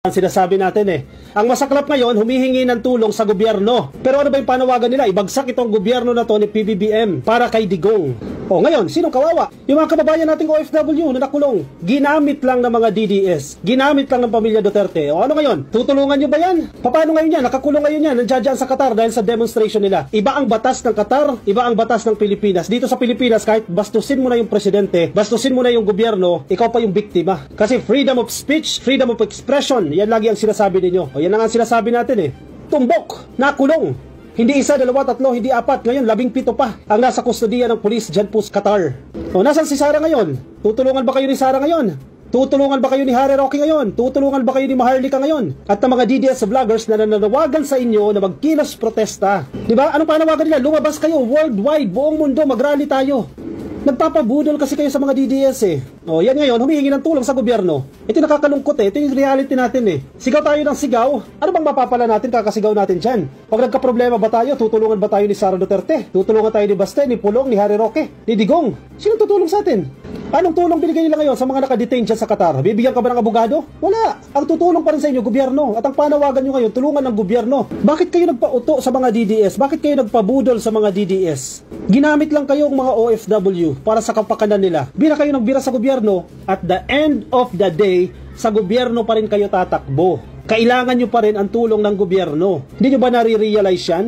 Ang sinasabi natin ang masaklap ngayon, humihingi ng tulong sa gobyerno. Pero ano ba yung panawagan nila? Ibagsak itong gobyerno na to ni PBBM para kay Digong. O ngayon, sinong kawawa? Yung mga kababayan nating OFW na nakulong. Ginamit lang ng mga DDS. Ginamit lang ng pamilya Duterte. O ano ngayon? Tutulungan nyo ba yan? Paano ngayon yan? Nakakulong ngayon yan. Nandiyan sa Qatar dahil sa demonstration nila. Iba ang batas ng Qatar, iba ang batas ng Pilipinas. Dito sa Pilipinas, kahit bastusin mo na yung presidente, bastusin mo na yung gobyerno, ikaw pa yung biktima. Kasi freedom of speech, freedom of expression, yan lagi ang sinasabi ninyo. O yan lang ang sinasabi natin Tumbok, nakulong. Hindi isa, dalawa, tatlo, hindi apat. Ngayon, 17 pa ang nasa kustodiya ng pulis dyan po sa Qatar. O, nasan si Sara ngayon? Tutulungan ba kayo ni Sara ngayon? Tutulungan ba kayo ni Harry Roque ngayon? Tutulungan ba kayo ni Maharlika ngayon? At ng mga DDS vloggers na nananawagan sa inyo na magkilos protesta. Diba? Anong panawagan nila? Lumabas kayo worldwide, buong mundo, mag-rally tayo. Nagpapabudol kasi kayo sa mga DDS O, yan ngayon, humihingi ng tulong sa gobyerno. Ito nakakalungkot Ito yung reality natin Sigaw tayo ng sigaw. Ano bang mapapala natin kakasigaw natin dyan? Pag nagka-problema ba tayo, tutulungan ba tayo ni Sara Duterte? Tutulungan tayo ni Baste, ni Pulong, ni Harry Roque, ni Digong? Sino tutulong sa atin? Anong tulong binigay nila ngayon sa mga nakadetain dyan sa Qatar? Bibigyan ka ba ng abogado? Wala. Ang tutulong pa rin sa inyo, gobyerno. At ang panawagan nyo ngayon, tulungan ng gobyerno. Bakit kayo nagpauto sa mga DDS? Bakit kayo nagpabudol sa mga DDS? Ginamit lang kayong mga OFW para sa kapakanan nila. Bira kayo nagbira sa gobyerno, at the end of the day, sa gobyerno pa rin kayo tatakbo. Kailangan nyo pa rin ang tulong ng gobyerno. Hindi nyo ba nare-realize yan?